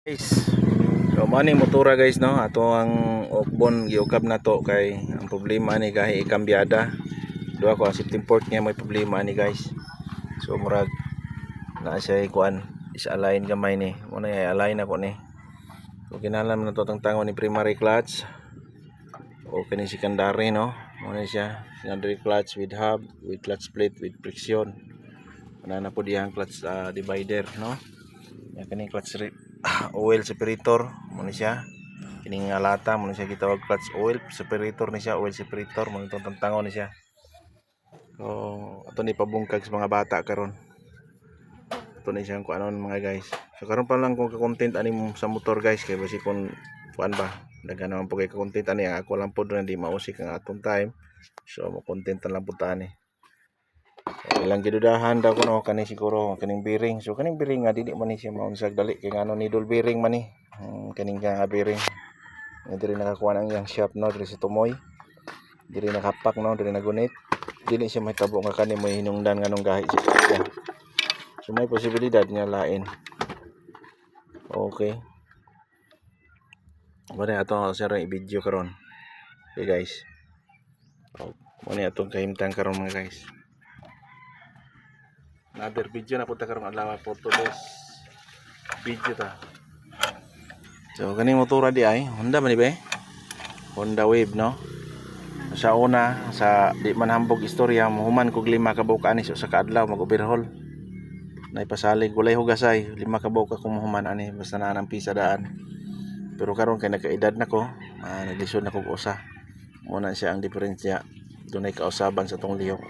Guys, so mani motora guys no, ato ang okbon giukab na to kay ang problema ni gahi ikambyada. Duha ko ang safety port niya may problema ni guys. So murag na siya kuan is align gamay ni. Muna ay align ako ni. So kinahanglan na to tangon ni primary clutch o kini secondary no. Muna siya secondary clutch with hub, with clutch plate, with friction. Ana na po diyang clutch divider no. Yan kini clutch oil separator mo ni siya kining nga lata mo ni siya gitawag clutch oil separator ni siya, oil separator mo itong tantangon ni siya. So ato ni pabungkag sa mga bata karon, ato ni siya kung anon mga guys. So karon pa lang kung ka-content ani mo sa motor guys kay basi kun kuan ba daghan naman po kay ka-content ani ako lang po na di mausik ang atong time. So mo content lang po tani. Ilang gidudahan daw kuno kani siguro kaning bearing. So kaning bearing nga dili man ni siya maunsag dali kay ngano needle bearing man ni. Kaning nga bearing. Diri nakakuha ang yang shaft no diri sa tumoy. Diri nakapak no diri nagunit. Dili siya mahitabo nga kani mo hinungdan nganong gahi siya. So may posibilidad nga lain. Okay. Bale ato sa i-video karon. Okay guys. Mo ni atong kahimtang karon mga guys. Another video na punta karong adlaw for today's video ta. So kaning motora di ay Honda man ni ba? Honda Wave no. Sa una sa di man hambog istorya mahuman kog 5 ka buok ani sa kaadlaw mag-overhaul. Naipasalig walay hugasay 5 ka buok akong mahuman ani basta naa nang pisa daan. Pero karon kay nagkaedad nako, naglisod na kog usa. Muna siya ang diferensya. Dunay kausaban sa tong lihok.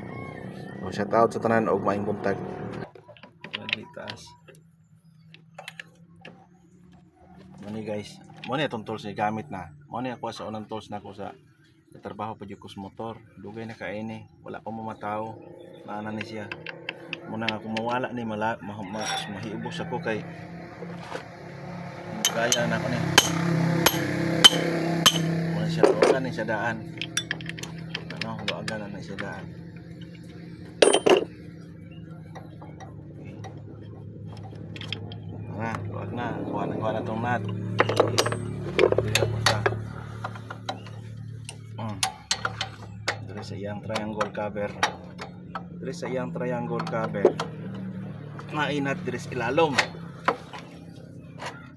So shout out sa tanan og maayong buntag. Taas. Mani guys, mo ni itong tools ni gamit na. Mo ni ako sa unang tools na ko sa trabaho pa jud ko sa motor. Dugay na kaini, wala pa mo mataw. Naana ni siya. Muna nga kung mawala ni mahiubos ako kay kaya na ako ni. Muna siya wala ni siya daan. Ano, wala na siya daan. Wag na, kuha na itong nut. Dito sa iyang triangle cover. Dito sa iyang triangle cover. Mainat dito sa ilalom.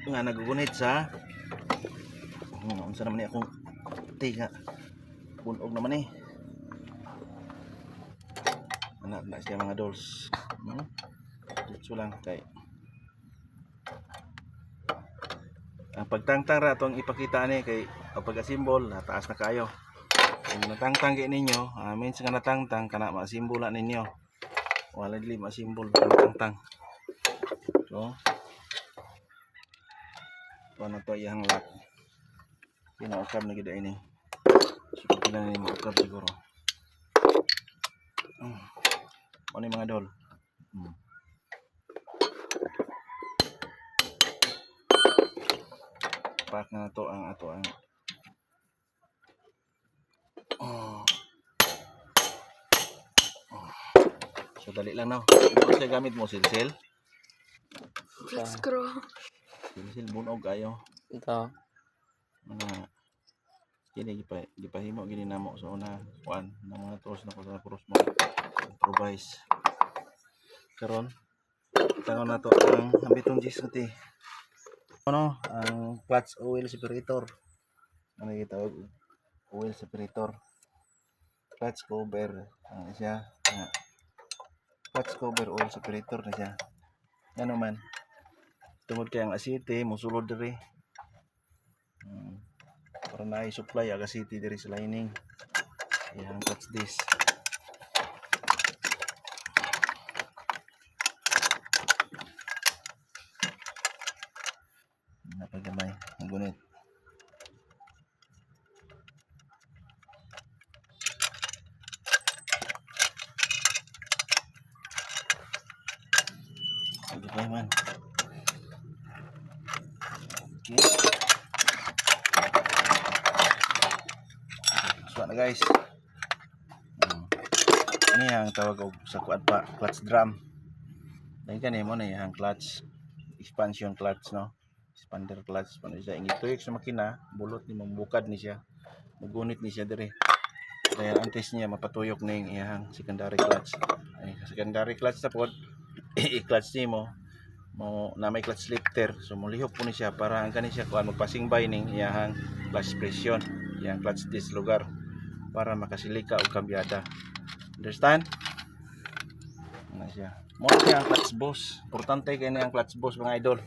Nga nagugunit sa unsa naman ni akong tiga. Bunog naman eh. Anak na siya mga dolls. Dito lang kay ang pagtangtang ra atong ipakita ni kay kapag asimbol nataas na kayo. Kung natangtang kay ninyo, means nga natangtang kana ma-simbol na ninyo. Wala dili ma-simbol natangtang. So na to iyang lock. Pinaukab na gid ini. So pila ni mo ukab siguro. Ano mga dol? Pak na to ang ato ang so dali lang no. Ito sa gamit mo silsil. Screw. Silsil bunog kayo. Ito. Kini gipahimo gini namo sa una kuan ng mga tools na ko sa cross mo. Improvise. Karon tangon na to ang bitong G-Suti. Ano ang clutch oil separator. Ano gitawag oil separator. Clutch cover siya. Clutch cover oil separator na siya. Ano man. Tungod kay ang asite mosulod diri. Para na i-supply ang asite diri sa lining. Ayan clutch disc. Napagamay ang gunit. Okay man. Okay. So na guys. Ini yang tawag og sa kuan pa clutch drum. Dahil kani mo na yung clutch expansion clutch no. Pander clutch pa siya. Ingitoy sa makina, bulot ni mambukad ni siya. Magunit ni siya dire. Kaya antes niya mapatuyok ning iyang secondary clutch. Ay secondary clutch ta pod i-clutch nimo mo na may clutch lifter, so mulihok po ni siya para ang kani siya kuan magpasingbay ning iyang clutch presyon, iyang clutch disc lugar para makasilika og kambyada. Understand? Ano siya? Mo siya ang clutch boss. Importante kay ang clutch boss mga idol.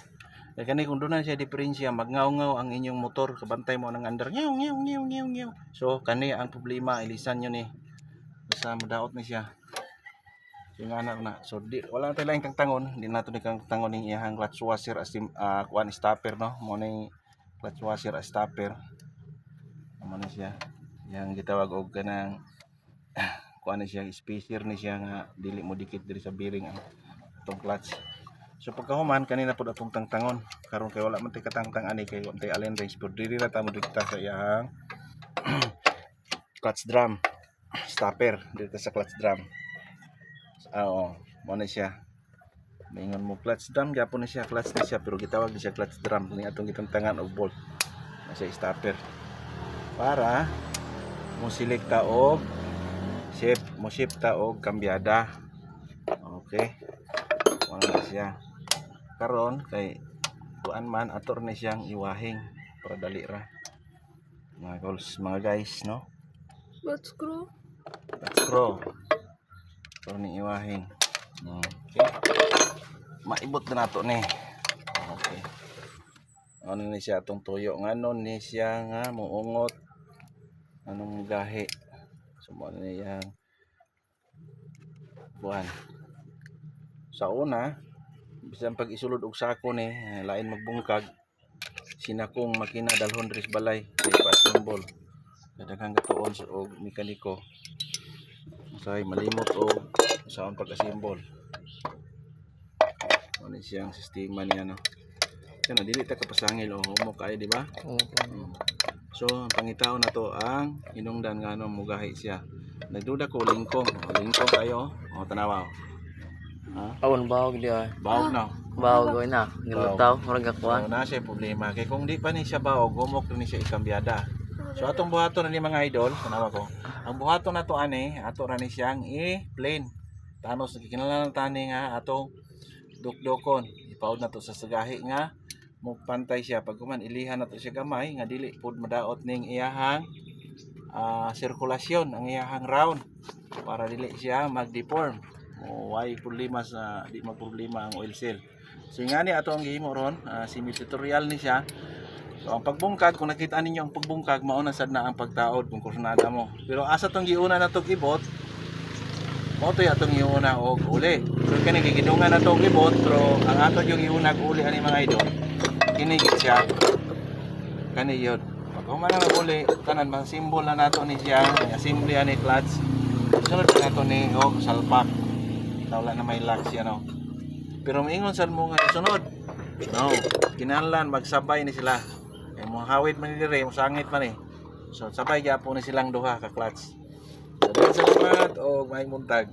Kaya kani kung doon na siya diferensya, magngaw-ngaw ang inyong motor, kabantay mo ng under. Ngew, ngew, ngew, ngew, ngew. So kani ang problema, ilisan nyo ni. Basta madaot ni siya. Yung anak na. So di wala na tayo lang tangon, di nato ni kang tangon ning iyang clutch washer as kuan stopper no. Mo ni clutch washer as stopper. Amo na siya. Yang gitawag og kanang kuan ni siya spacer ni siya nga dili mo dikit diri sa bearing ang atong clutch. So pagkahuman kanina pud atong tangtangon. Karon kay wala man tay katangtang ani kay wala tay allen wrench pero diri ra ta mo dikta sa iyang clutch drum stopper dito sa clutch drum. Oo, mo na siya. Maingon mo clutch drum, gyapon na siya, clutch na siya pero gitawag ni siya clutch drum ni atong gitantangan og bolt. Nasa stopper. Para mo select ta og shift ta og kambyada. Okay. Mo na siya. Karon kay kuan man ator na siyang iwahing para dali ra. Mga goals, mga guys, no? Let's go. Let's go. Ito ni iwahin. Okay. Maibot na nato ni. Okay. Ano ni siya itong tuyo. Ano ni siya nga muungot. Anong gahi. Sumo na niya. Buwan. Sa una, bisan pag isulod og sako ni, lain magbungkag. Sinakong makina dalhon ris balay. Kaya pa-symbol. Kadaghang gatuon sa og mekaniko. Say malimot o saan pagka-symbol. Ano siyang sistema niya no. Kana dili ta kapasangil o humo kay di ba? So ang pangitaw na to ang hinungdan nga no mugahi siya. Nagduda ko lingkong kayo. O tanawa. Ha? Awon bawog di ay. Bawog na. Bawog oy na. Nilutaw murag So, akuan. na siya problema kay kung di pa ni siya bawog, humok ni siya ikambyada. So atong buhaton ni mga idol, tanawa ko. Ang buhaton na to ani, ato ra ni siyang i-plane. Tanos nagikinahanglan tani nga atong dukdokon. Ipaud na to sa sagahi nga mo pantay siya pag kuman ilihan na to siya gamay nga dili pud madaot ning iyahang sirkulasyon ang iyahang round para dili siya mag-deform. Why problema sa di magproblema ang oil seal. So ngani ato ang gihimo ron, semi-tutorial ni siya. So ang pagbungkag, kung nakita ninyo ang pagbungkag, mauna sad na ang pagtaod kung kursunada mo. Pero asa tong giuna na tong ibot, mo to atong giuna og uli. So kani gigidungan na tong ibot, pero ang ato yung giuna og uli ani mga idol. Kini gid siya. Kani yun. Pag human na uli, tanan mga simbol na nato ni siya, assembly ani clutch. Sunod na nato ni og salpak. Tawla na may lock siya no. Pero maingon sad mo nga sunod. No, kinahanglan magsabay ni sila. Ay mo hawid man dire, mo sangit man So sabay gyapon ni silang duha ka clutch. So salamat o may muntag.